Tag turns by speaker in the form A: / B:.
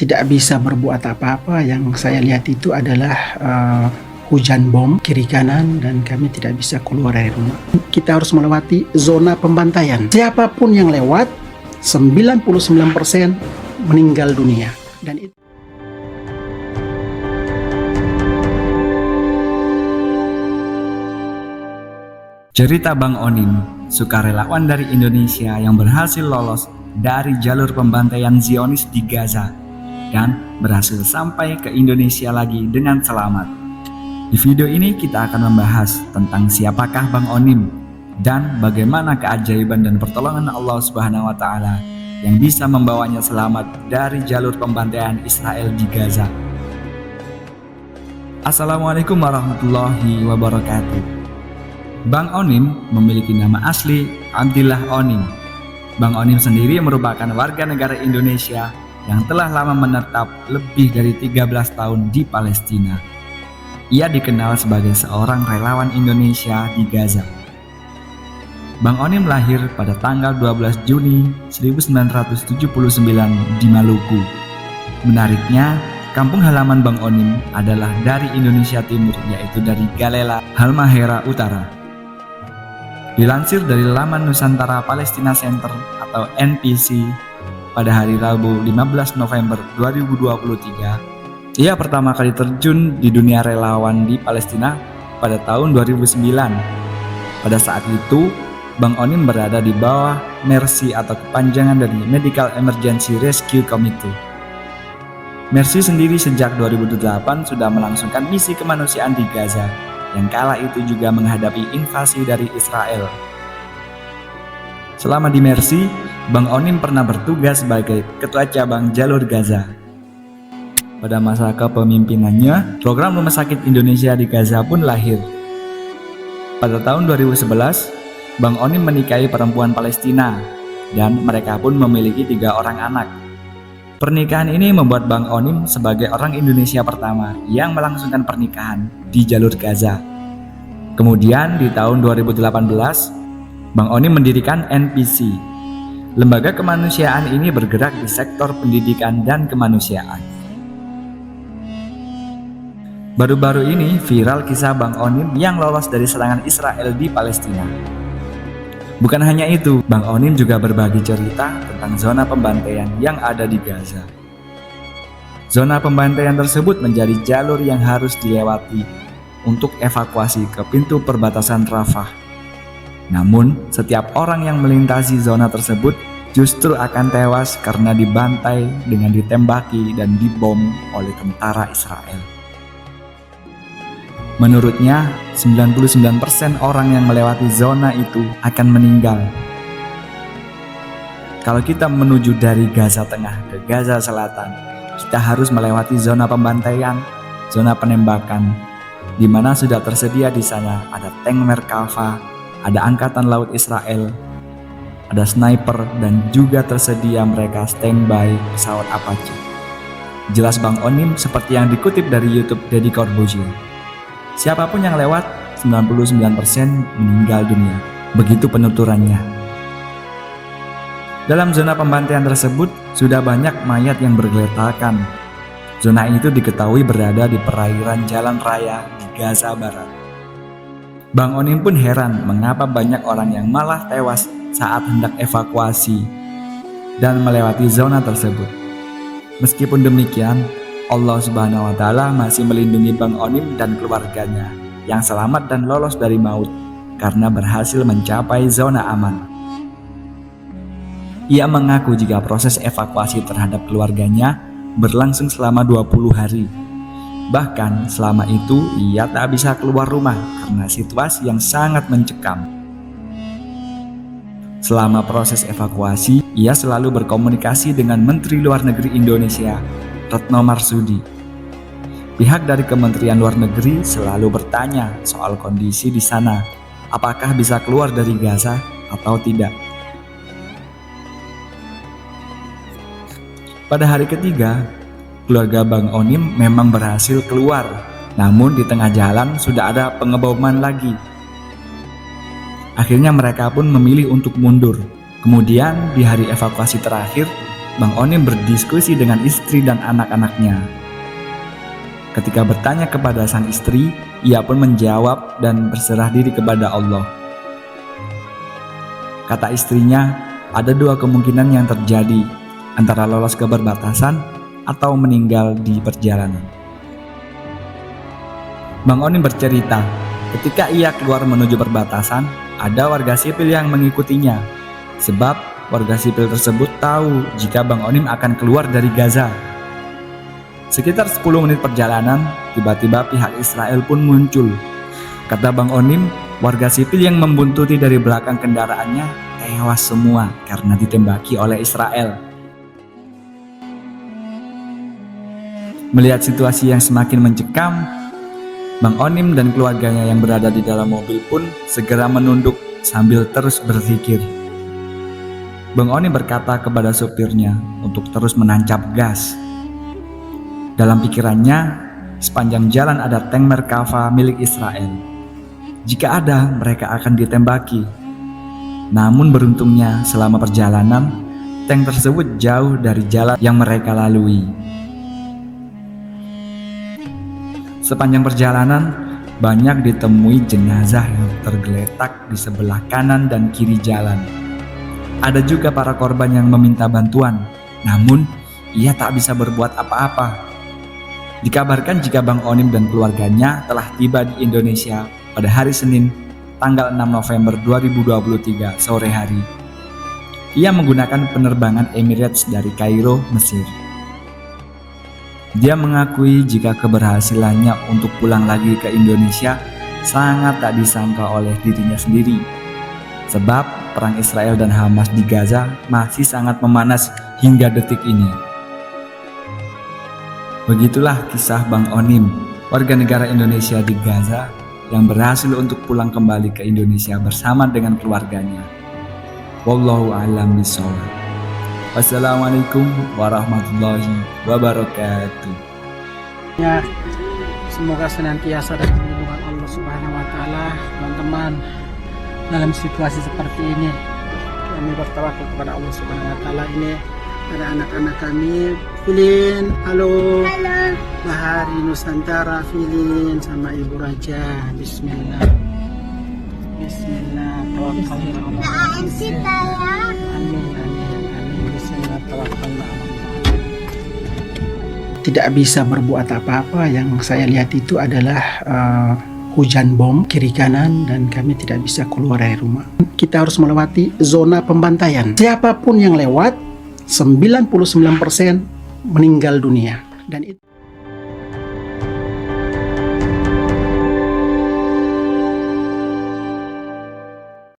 A: tidak bisa berbuat apa-apa. Yang saya lihat itu adalah hujan bom kiri kanan dan kami tidak bisa keluar dari rumah. Kita harus melewati zona pembantaian. Siapapun yang lewat, 99% meninggal dunia. Dan itu
B: cerita Bang Onim, sukarelawan dari Indonesia yang berhasil lolos dari jalur pembantaian Zionis di Gaza dan berhasil sampai ke Indonesia lagi dengan selamat. Di video ini kita akan membahas tentang siapakah Bang Onim dan bagaimana keajaiban dan pertolongan Allah Subhanahu wa Ta'ala yang bisa membawanya selamat dari jalur pembantaian Israel di Gaza. Assalamualaikum warahmatullahi wabarakatuh. Bang Onim memiliki nama asli Abdillah Onim. Bang Onim sendiri merupakan warga negara Indonesia yang telah lama menetap lebih dari 13 tahun di Palestina. Ia dikenal sebagai seorang relawan Indonesia di Gaza. Bang Onim lahir pada tanggal 12 Juni 1979 di Maluku. Menariknya, kampung halaman Bang Onim adalah dari Indonesia Timur, yaitu dari Galela, Halmahera Utara. Dilansir dari laman Nusantara Palestina Center atau NPC pada hari Rabu 15 November 2023, ia pertama kali terjun di dunia relawan di Palestina pada tahun 2009. Pada saat itu, Bang Onim berada di bawah Mercy atau kepanjangan dari Medical Emergency Rescue Committee. Mercy sendiri sejak 2008 sudah melangsungkan misi kemanusiaan di Gaza, yang kala itu juga menghadapi invasi dari Israel. Selama di Mercy, Bang Onim pernah bertugas sebagai Ketua Cabang Jalur Gaza. Pada masa kepemimpinannya, program Rumah Sakit Indonesia di Gaza pun lahir. Pada tahun 2011, Bang Onim menikahi perempuan Palestina, dan mereka pun memiliki 3 orang anak. Pernikahan ini membuat Bang Onim sebagai orang Indonesia pertama yang melangsungkan pernikahan di jalur Gaza. Kemudian di tahun 2018, Bang Onim mendirikan NPC. Lembaga kemanusiaan ini bergerak di sektor pendidikan dan kemanusiaan. Baru-baru ini viral kisah Bang Onim yang lolos dari serangan Israel di Palestina. Bukan hanya itu, Bang Onim juga berbagi cerita tentang zona pembantaian yang ada di Gaza. Zona pembantaian tersebut menjadi jalur yang harus dilewati untuk evakuasi ke pintu perbatasan Rafah. Namun, setiap orang yang melintasi zona tersebut justru akan tewas karena dibantai dengan ditembaki dan dibom oleh tentara Israel. Menurutnya, 99% orang yang melewati zona itu akan meninggal. Kalau kita menuju dari Gaza Tengah ke Gaza Selatan, kita harus melewati zona pembantaian, zona penembakan, di mana sudah tersedia di sana ada tank Merkava, ada angkatan laut Israel, ada sniper, dan juga tersedia mereka standby pesawat Apache. Jelas Bang Onim seperti yang dikutip dari YouTube Deddy Corbuzier. Siapapun yang lewat, 99% meninggal dunia. Begitu penuturannya. Dalam zona pembantaian tersebut, sudah banyak mayat yang bergeletakan. Zona itu diketahui berada di perairan jalan raya di Gaza Barat. Bang Onim pun heran mengapa banyak orang yang malah tewas saat hendak evakuasi dan melewati zona tersebut. Meskipun demikian, Allah Subhanahu wa Ta'ala masih melindungi Bang Onim dan keluarganya yang selamat dan lolos dari maut karena berhasil mencapai zona aman. Ia mengaku jika proses evakuasi terhadap keluarganya berlangsung selama 20 hari. Bahkan selama itu ia tak bisa keluar rumah karena situasi yang sangat mencekam. Selama proses evakuasi, ia selalu berkomunikasi dengan Menteri Luar Negeri Indonesia, Retno Marsudi. Pihak dari Kementerian Luar Negeri selalu bertanya soal kondisi di sana, apakah bisa keluar dari Gaza atau tidak. Pada hari ketiga, keluarga Bang Onim memang berhasil keluar, namun di tengah jalan sudah ada pengeboman lagi. Akhirnya mereka pun memilih untuk mundur. Kemudian di hari evakuasi terakhir, Bang Onim berdiskusi dengan istri dan anak-anaknya. Ketika bertanya kepada sang istri, ia pun menjawab dan berserah diri kepada Allah. Kata istrinya, ada dua kemungkinan yang terjadi, antara lolos ke perbatasan atau meninggal di perjalanan. Bang Onim bercerita, ketika ia keluar menuju perbatasan, ada warga sipil yang mengikutinya, sebab warga sipil tersebut tahu jika Bang Onim akan keluar dari Gaza. Sekitar 10 menit perjalanan, tiba-tiba pihak Israel pun muncul. Kata Bang Onim, warga sipil yang membuntuti dari belakang kendaraannya tewas semua karena ditembaki oleh Israel. Melihat situasi yang semakin mencekam, Bang Onim dan keluarganya yang berada di dalam mobil pun segera menunduk sambil terus berpikir. Bang Onim berkata kepada sopirnya untuk terus menancap gas. Dalam pikirannya, sepanjang jalan ada tank Merkava milik Israel. Jika ada, mereka akan ditembaki. Namun beruntungnya selama perjalanan, tank tersebut jauh dari jalan yang mereka lalui. Sepanjang perjalanan, banyak ditemui jenazah yang tergeletak di sebelah kanan dan kiri jalan. Ada juga para korban yang meminta bantuan, namun ia tak bisa berbuat apa-apa. Dikabarkan jika Bang Onim dan keluarganya telah tiba di Indonesia pada hari Senin, tanggal 6 November 2023 sore hari. Ia menggunakan penerbangan Emirates dari Kairo, Mesir. Dia mengakui jika keberhasilannya untuk pulang lagi ke Indonesia sangat tak disangka oleh dirinya sendiri. Sebab perang Israel dan Hamas di Gaza masih sangat memanas hingga detik ini. Begitulah kisah Bang Onim, warga negara Indonesia di Gaza yang berhasil untuk pulang kembali ke Indonesia bersama dengan keluarganya. Wallahu a'lam bishawab. Wassalamualaikum warahmatullahi wabarakatuh.
A: Ya, semoga senantiasa dalam lindungan Allah Subhanahu wa taala, teman-teman. Dalam situasi seperti ini, kami bertawakal kepada Allah Subhanahu wa taala. Ini ada anak-anak kami, Filin, halo.
C: Halo.
A: Bahari Nusantara, Filin sama Ibu Raja. Bismillah. Bismillah, tawakkal ala Allah. Amin, amin, amin. Bismillah, tawakkal ala Allah. Tidak bisa berbuat apa-apa. Yang saya lihat itu adalah hujan bom kiri kanan dan kami tidak bisa keluar dari rumah. Kita harus melewati zona pembantaian. Siapapun yang lewat, 99% meninggal dunia. Dan itu